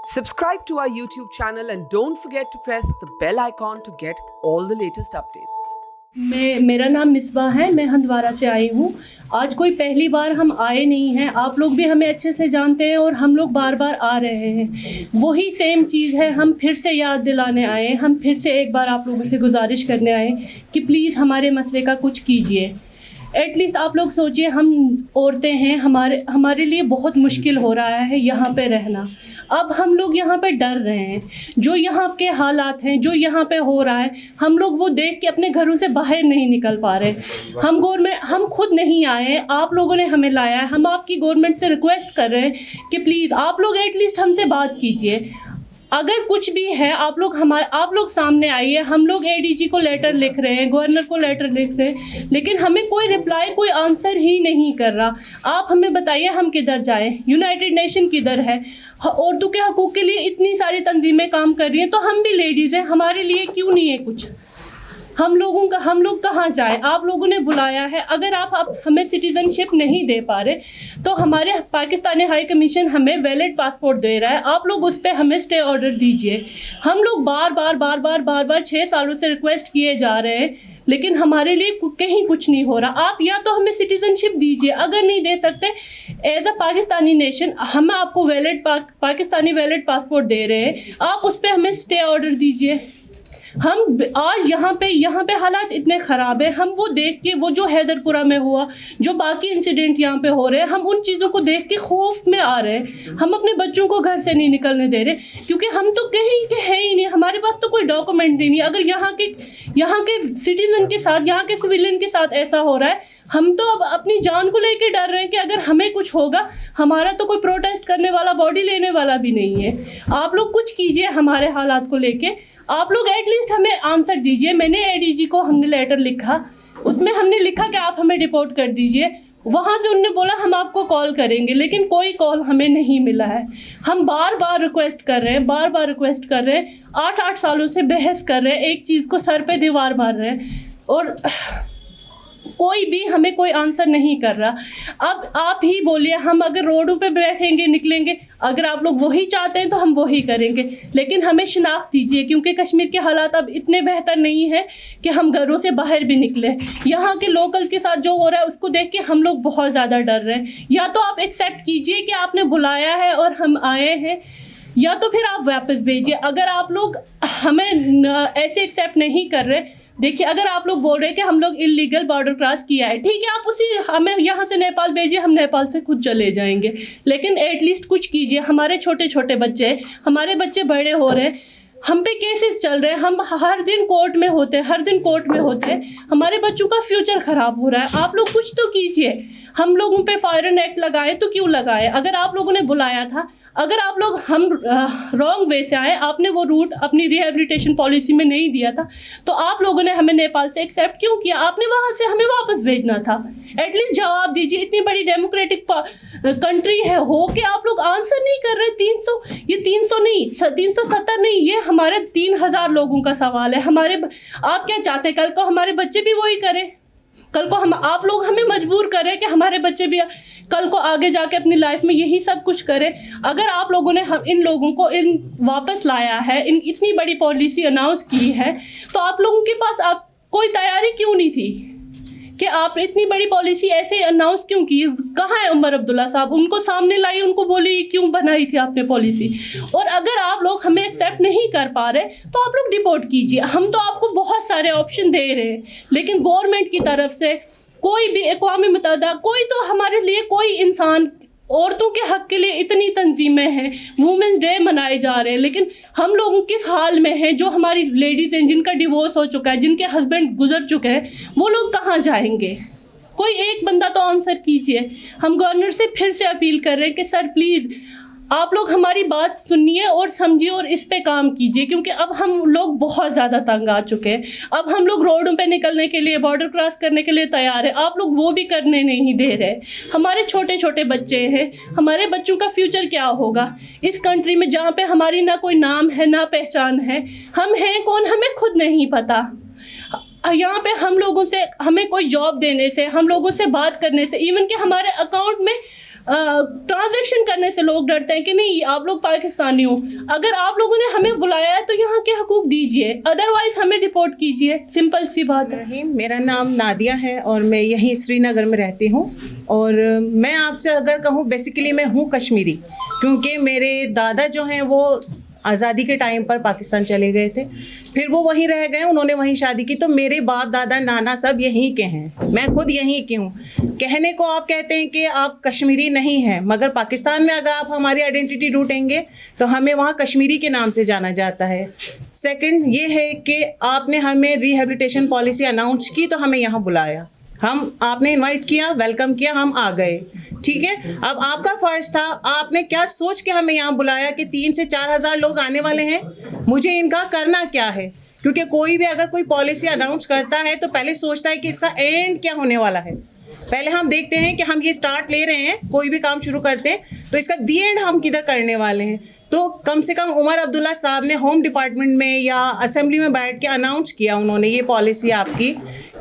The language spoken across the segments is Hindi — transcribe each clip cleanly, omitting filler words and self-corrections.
Subscribe to our YouTube channel and don't forget to press the bell icon to get all the latest updates. मेरा नाम मिसबा है। मैं हंदवारा से आई हूँ। आज कोई पहली बार हम आए नहीं हैं। आप लोग भी हमें अच्छे से जानते हैं और हम लोग बार बार आ रहे हैं। वही सेम चीज़ है, हम फिर से याद दिलाने आए। हम फिर से एक बार आप लोगों से गुजारिश करने आए कि प्लीज़ हमारे मसले का कुछ कीजिए। एटलीस्ट आप लोग सोचिए, हम औरतें हैं, हमारे लिए बहुत मुश्किल हो रहा है यहाँ पे रहना। अब हम लोग यहाँ पे डर रहे हैं। जो यहाँ के हालात हैं, जो यहाँ पे हो रहा है, हम लोग वो देख के अपने घरों से बाहर नहीं निकल पा रहे। हम खुद नहीं आए, आप लोगों ने हमें लाया है। हम आपकी गवर्नमेंट से रिक्वेस्ट कर रहे हैं कि प्लीज़ आप लोग एटलीस्ट हमसे बात कीजिए। अगर कुछ भी है आप लोग सामने आइए। हम लोग एडीजी को लेटर लिख रहे हैं, गवर्नर को लेटर लिख रहे हैं, लेकिन हमें कोई रिप्लाई, कोई आंसर ही नहीं कर रहा। आप हमें बताइए हम किधर जाएं? यूनाइटेड नेशन किधर है? औरतों के हकूक़ के लिए इतनी सारी तंजीमें काम कर रही हैं, तो हम भी लेडीज़ हैं, हमारे लिए क्यों नहीं है कुछ? हम लोग कहाँ जाए? आप लोगों ने बुलाया है। अगर आप हमें सिटीज़नशिप नहीं दे पा रहे तो हमारे पाकिस्तानी हाई कमीशन हमें वैलिड पासपोर्ट दे रहा है, आप लोग उस पर हमें स्टे ऑर्डर दीजिए। हम लोग बार बार 6 सालों से रिक्वेस्ट किए जा रहे हैं, लेकिन हमारे लिए कहीं कुछ नहीं हो रहा। आप या तो हमें सिटीज़नशिप दीजिए, अगर नहीं दे सकते एज अ पाकिस्तानी नेशन हम आपको पाकिस्तानी वैलिड पासपोर्ट दे रहे हैं, आप उस पर हमें स्टे ऑर्डर दीजिए। हम आज यहाँ पे हालात इतने ख़राब है। हम वो देख के, वो जो हैदरपुरा में हुआ, जो बाकी इंसिडेंट यहाँ पे हो रहे हैं, हम उन चीज़ों को देख के खौफ में आ रहे हैं। हम अपने बच्चों को घर से नहीं निकलने दे रहे, क्योंकि हम तो कहीं के हैं ही नहीं। हमारे पास तो कोई डॉक्यूमेंट ही नहीं। अगर यहाँ के सिटीज़न के साथ, यहाँ के सिविलियन के साथ ऐसा हो रहा है, हम तो अब अपनी जान को लेके डर रहे हैं कि अगर हमें कुछ होगा, हमारा तो कोई प्रोटेस्ट करने वाला, बॉडी लेने वाला भी नहीं है। आप लोग कुछ कीजिए हमारे हालात को लेके। आप लोग एटलीस्ट हमें आंसर दीजिए। मैंने एडीजी को हमने लेटर लिखा, उसमें हमने लिखा कि आप हमें रिपोर्ट कर दीजिए। वहाँ से उन्होंने बोला हम आपको कॉल करेंगे, लेकिन कोई कॉल हमें नहीं मिला है। हम बार बार रिक्वेस्ट कर रहे हैं, 8 सालों से बहस कर रहे हैं, एक चीज़ को सर पे दीवार मार रहे हैं, और कोई भी हमें कोई आंसर नहीं कर रहा। अब आप ही बोलिए, हम अगर रोडों पे बैठेंगे, निकलेंगे, अगर आप लोग वही चाहते हैं तो हम वही करेंगे, लेकिन हमें शनाख्त दीजिए, क्योंकि कश्मीर के हालात अब इतने बेहतर नहीं है कि हम घरों से बाहर भी निकले। यहाँ के लोकल्स के साथ जो हो रहा है उसको देख के हम लोग बहुत ज़्यादा डर रहे हैं। या तो आप एक्सेप्ट कीजिए कि आपने बुलाया है और हम आए हैं, या तो फिर आप वापस भेजिए। अगर आप लोग हमें ऐसे एक्सेप्ट नहीं कर रहे, देखिए, अगर आप लोग बोल रहे हैं कि हम लोग इलीगल बॉर्डर क्रॉस किया है, ठीक है, आप हमें यहाँ से नेपाल भेजिए, हम नेपाल से खुद चले जाएंगे, लेकिन एटलीस्ट कुछ कीजिए। हमारे छोटे छोटे बच्चे, हमारे बच्चे बड़े हो रहे हैं, हम पे केसेस चल रहे हैं, हम हर दिन कोर्ट में होते हैं, हमारे बच्चों का फ्यूचर ख़राब हो रहा है। आप लोग कुछ तो कीजिए। हम लोगों पे फायर एंड एक्ट लगाए तो क्यों लगाए? अगर आप लोगों ने बुलाया था, अगर आप लोग हम रॉन्ग वे से आए, आपने वो रूट अपनी रिहेबिलिटेशन पॉलिसी में नहीं दिया था, तो आप लोगों ने हमें नेपाल से एक्सेप्ट क्यों किया? आपने वहाँ से हमें वापस भेजना था। एटलीस्ट जवाब दीजिए। इतनी बड़ी डेमोक्रेटिक कंट्री है हो के आप लोग आंसर नहीं कर रहे। 370 नहीं, ये हमारे 3000 लोगों का सवाल है। आप क्या चाहते हैं? कल को हमारे बच्चे भी वही करें? कल को आप लोग हमें मजबूर करें कि हमारे बच्चे भी कल को आगे जाके अपनी लाइफ में यही सब कुछ करें? अगर आप लोगों ने इन लोगों को वापस लाया है, इतनी बड़ी पॉलिसी अनाउंस की है, तो आप लोगों के पास कोई तैयारी क्यों नहीं थी कि आप इतनी बड़ी पॉलिसी ऐसे अनाउंस क्यों की? कहाँ है उमर अब्दुल्ला साहब? उनको सामने लाई, उनको बोली क्यों बनाई थी आपने पॉलिसी? और अगर आप लोग हमें एक्सेप्ट नहीं कर पा रहे तो आप लोग डिपोर्ट कीजिए। हम तो आपको बहुत सारे ऑप्शन दे रहे हैं, लेकिन गवर्नमेंट की तरफ से कोई भी, अक़वाम मुत्तहिदा, कोई तो हमारे लिए कोई इंसान, औरतों के हक़ के लिए इतनी तंजीमें हैं, वुमेंस डे मनाए जा रहे हैं, लेकिन हम लोग किस हाल में हैं? जो हमारी लेडीज़ हैं, जिनका डिवोर्स हो चुका है, जिनके हस्बैंड गुजर चुके हैं, वो लोग कहाँ जाएंगे? कोई एक बंदा तो आंसर कीजिए। हम गवर्नर से फिर से अपील कर रहे हैं कि सर प्लीज़ आप लोग हमारी बात सुनिए और समझिए और इस पे काम कीजिए, क्योंकि अब हम लोग बहुत ज़्यादा तंग आ चुके हैं। अब हम लोग रोडों पे निकलने के लिए, बॉर्डर क्रॉस करने के लिए तैयार है, आप लोग वो भी करने नहीं दे रहे। हमारे छोटे छोटे बच्चे हैं, हमारे बच्चों का फ्यूचर क्या होगा इस कंट्री में, जहाँ पे हमारी ना कोई नाम है ना पहचान है? हम हैं कौन, हमें खुद नहीं पता। यहाँ पे हम लोगों से, हमें कोई जॉब देने से, हम लोगों से बात करने से, इवन कि हमारे अकाउंट में ट्रांजैक्शन करने से लोग डरते हैं कि नहीं आप लोग पाकिस्तानी हो। अगर आप लोगों ने हमें बुलाया है तो यहाँ के हकूक दीजिए, अदरवाइज हमें डिपोर्ट कीजिए, सिंपल सी बात है। मेरा नाम नादिया है और मैं यहीं श्रीनगर में रहती हूँ। और मैं आपसे अगर कहूँ, बेसिकली मैं हूँ कश्मीरी, क्योंकि मेरे दादा जो हैं वो आज़ादी के टाइम पर पाकिस्तान चले गए थे, फिर वो वहीं रह गए, उन्होंने वहीं शादी की, तो मेरे बाप दादा नाना सब यहीं के हैं, मैं खुद यहीं की हूँ। कहने को आप कहते हैं कि आप कश्मीरी नहीं हैं, मगर पाकिस्तान में अगर आप हमारी आइडेंटिटी ढूंढेंगे तो हमें वहाँ कश्मीरी के नाम से जाना जाता है। सेकंड ये है कि आपने हमें रिहेबिलिटेशन पॉलिसी अनाउंस की तो हमें यहाँ बुलाया, हम आपने इनवाइट किया, वेलकम किया, हम आ गए, ठीक है। अब आपका फर्ज था, आपने क्या सोच के हमें यहाँ बुलाया कि 3 से 4 हज़ार लोग आने वाले हैं, मुझे इनका करना क्या है। क्योंकि कोई भी अगर कोई पॉलिसी अनाउंस करता है तो पहले सोचता है कि इसका एंड क्या होने वाला है। पहले हम देखते हैं कि हम ये स्टार्ट ले रहे हैं, कोई भी काम शुरू करते हैं तो इसका दी एंड हम किधर करने वाले हैं। तो कम से कम उमर अब्दुल्ला साहब ने होम डिपार्टमेंट में या असेंबली में बैठ के अनाउंस किया उन्होंने ये पॉलिसी आपकी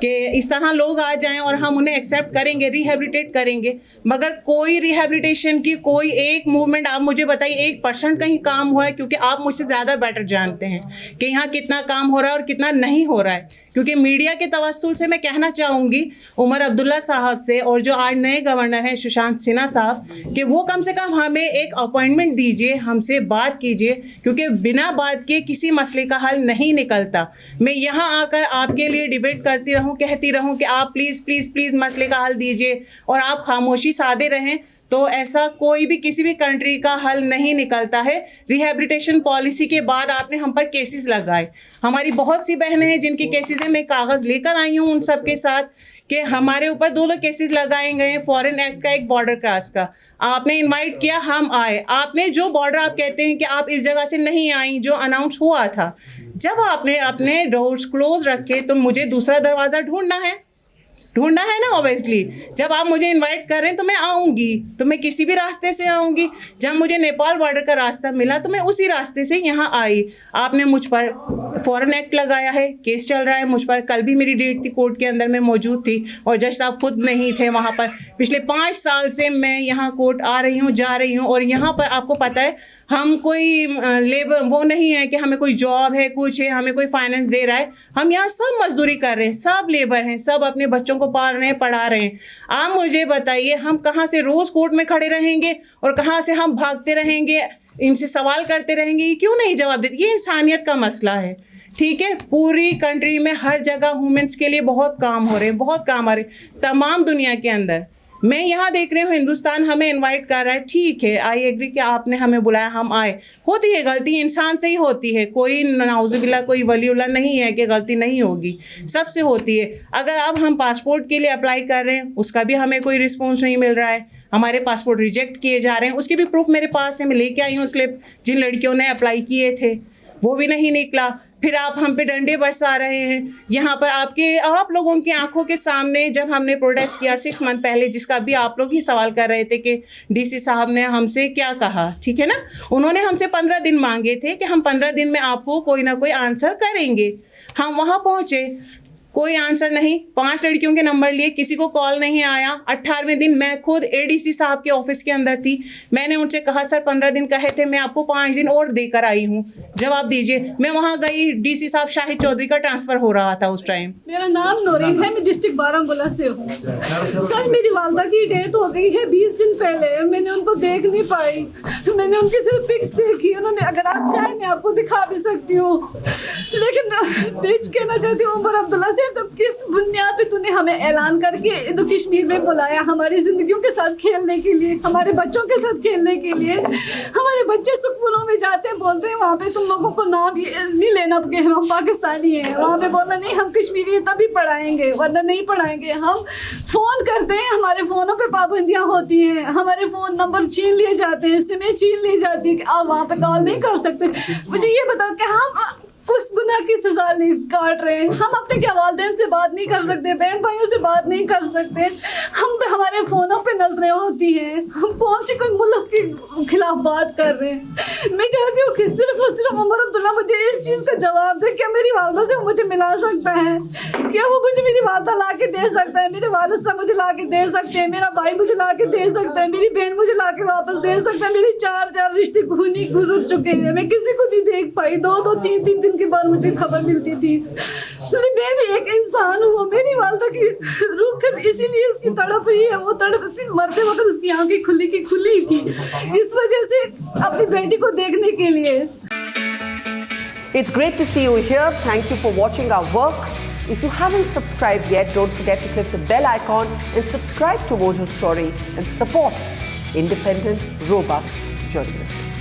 कि इस तरह लोग आ जाएं और हम उन्हें एक्सेप्ट करेंगे, रिहेबिलिटेट करेंगे। मगर कोई रिहेबिलिटेशन की कोई एक मूवमेंट आप मुझे बताइए, 1% कहीं काम हुआ है? क्योंकि आप मुझसे ज़्यादा बेटर जानते हैं कि यहाँ कितना काम हो रहा है और कितना नहीं हो रहा है। क्योंकि मीडिया के तवस्सुल से मैं कहना चाहूँगी उमर अब्दुल्ला साहब से और जो आज नए गवर्नर हैं सुशांत सिन्हा साहब, कि वो कम से कम हमें एक अपॉइंटमेंट दीजिए, हमसे बात कीजिए, क्योंकि बिना बात के किसी मसले का हल नहीं निकलता। मैं यहाँ आकर आपके लिए डिबेट करती रहूँ, कहती रहूँ कि आप प्लीज़ प्लीज़ प्लीज़ मसले का हल दीजिए और आप खामोशी साधे रहें, तो ऐसा कोई भी किसी भी कंट्री का हल नहीं निकलता है। रिहेबिलिटेशन पॉलिसी के बाद आपने हम पर केसेस लगाए, हमारी बहुत सी बहनें हैं जिनके केसेस हैं, मैं कागज़ लेकर आई हूँ उन सब के साथ कि हमारे ऊपर 2 केसेस लगाए गए हैं, फॉरेन एक्ट का, एक बॉर्डर क्रॉस का। आपने इनवाइट किया, हम आए, आपने जो बॉर्डर आप कहते हैं कि आप इस जगह से नहीं आई, जो अनाउंस हुआ था, जब आपने अपने डोर्स क्लोज रखे तो मुझे दूसरा दरवाज़ा ढूंढना है ना। ऑब्वियसली जब आप मुझे इनवाइट कर रहे हैं तो मैं आऊँगी, तो मैं किसी भी रास्ते से आऊँगी। जब मुझे नेपाल बॉर्डर का रास्ता मिला तो मैं उसी रास्ते से यहाँ आई। आपने मुझ पर फॉरेन एक्ट लगाया है, केस चल रहा है मुझ पर। कल भी मेरी डेट थी, कोर्ट के अंदर मैं मौजूद थी और जज साहब खुद नहीं थे वहाँ पर। पिछले 5 साल से मैं यहाँ कोर्ट आ रही हूँ, जा रही हूँ, और यहाँ पर आपको पता है हम कोई लेबर वो नहीं है कि हमें कोई जॉब है, कुछ है, हमें कोई फाइनेंस दे रहा है। हम यहाँ सब मजदूरी कर रहे हैं, सब लेबर हैं, सब अपने बच्चों को पाल रहे हैं, पढ़ा रहे हैं। आप मुझे बताइए हम कहाँ से रोज़ कोर्ट में खड़े रहेंगे और कहाँ से हम भागते रहेंगे, इनसे सवाल करते रहेंगे, ये क्यों नहीं जवाब देते? ये इंसानियत का मसला है, ठीक है। पूरी कंट्री में हर जगह वुमेन्स के लिए बहुत काम हो रहे हैं, बहुत काम आ रहे हैं तमाम दुनिया के अंदर। मैं यहाँ देख रही हूँ हिंदुस्तान हमें इनवाइट कर रहा है, ठीक है, आई एग्री कि आपने हमें बुलाया, हम आए। होती है गलती, इंसान से ही होती है, कोई नाउजुबिल्लाह कोई वलीउल्लाह नहीं है कि गलती नहीं होगी, सबसे होती है। अगर अब हम पासपोर्ट के लिए अप्लाई कर रहे हैं, उसका भी हमें कोई रिस्पॉन्स नहीं मिल रहा है, हमारे पासपोर्ट रिजेक्ट किए जा रहे हैं, उसके भी प्रूफ मेरे पास है, मैं लेके आई हूँ स्लिप, जिन लड़कियों ने अप्लाई किए थे वो भी नहीं निकला। फिर आप हम पे डंडे बरसा रहे हैं यहाँ पर आप लोगों की आंखों के सामने। जब हमने प्रोटेस्ट किया 6 मंथ पहले, जिसका भी आप लोग ही सवाल कर रहे थे कि डीसी साहब ने हमसे क्या कहा, ठीक है ना, उन्होंने हमसे 15 दिन मांगे थे कि हम 15 दिन में आपको कोई ना कोई आंसर करेंगे। हम वहाँ पहुँचे, कोई आंसर नहीं। 5 लड़कियों के नंबर लिए, किसी को कॉल नहीं आया। 18वें दिन मैं खुद एडीसी साहब के ऑफिस के अंदर थी, मैंने उनसे कहा सर 15 दिन कहे थे, मैं आपको 5 दिन और देकर आई हूँ, जवाब दीजिए। मैं वहाँ गई, डीसी साहब शाहिद चौधरी का ट्रांसफ़र हो रहा था उस टाइम। मेरा नाम नौरीन है, मैं डिस्ट्रिक्ट बारामूला से हूँ। सर मेरी वालदा की डेथ हो गई है 20 दिन पहले, मैंने उनको देख नहीं पाई, मैंने उनकी सिर्फ पिक्स देखी। उन्होंने, अगर आप चाहें मैं आपको दिखा भी सकती हूँ, लेकिन बीच कहना चाहती हूँ उमर अब्दुल्ला से, तब किस बुनियाद पे तूने हमें ऐलान करके तो कश्मीर में बुलाया हमारी जिंदगियों के साथ खेलने के लिए, हमारे बच्चों के साथ खेलने के लिए? हमारे बच्चे स्कूलों में जाते हैं, बोलते हैं वहाँ पे तुम लोगों को नाम नहीं लेना कि हम पाकिस्तानी हैं, वहाँ पे बोलना नहीं हम कश्मीरी हैं तभी पढ़ाएंगे, वरना नहीं पढ़ाएंगे। हम फ़ोन करते हैं, हमारे फ़ोनों पे पाबंदियाँ होती हैं, हमारे फ़ोन नंबर छीन लिए जाते हैं, सिमें छीन ली जाती है कि आप वहाँ पे कॉल नहीं कर सकते। मुझे ये बताओ कि हम उस गुनाह की सजा नहीं काट रहे हैं? हम अपने क्या वालिदैन से बात नहीं कर सकते, बहन भाइयों से बात नहीं कर सकते, हमारे फ़ोनों पे नजरें होती हैं, हम कौन सी कोई मुल्क के खिलाफ बात कर रहे हैं? मैं चाहती हूँ कि सिर्फ और सिर्फ उमर अब्दुल्ला मुझे इस चीज़ का जवाब दे, क्या मेरी वालदा से वो मुझे मिला सकता है, क्या वो मुझे मेरी वालदा ला के दे सकता है, मेरे वालिद साहब मुझे ला के दे सकते हैं, मेरा भाई मुझे ला के दे सकता है, मेरी बहन मुझे ला के वापस दे सकता है। मेरी 4 रिश्ते खूनी गुजर चुके हैं, मैं किसी को नहीं देख पाई। 2 3 दिन के बाद मुझे खबर मिलती थी। मैं भी एक इंसान हूँ, मेरी वालदा की रूह इसीलिए उसकी तड़प रही है, वो तड़प उसकी मरते वक्त उसकी आंखें खुली की खुली थी इस वजह से अपनी बेटी को देखने के लिए। It's great to see you here. Thank you for watching our work. If you haven't subscribed yet, don't forget to click the bell icon and subscribe to Mojo Story and support independent, robust journalism.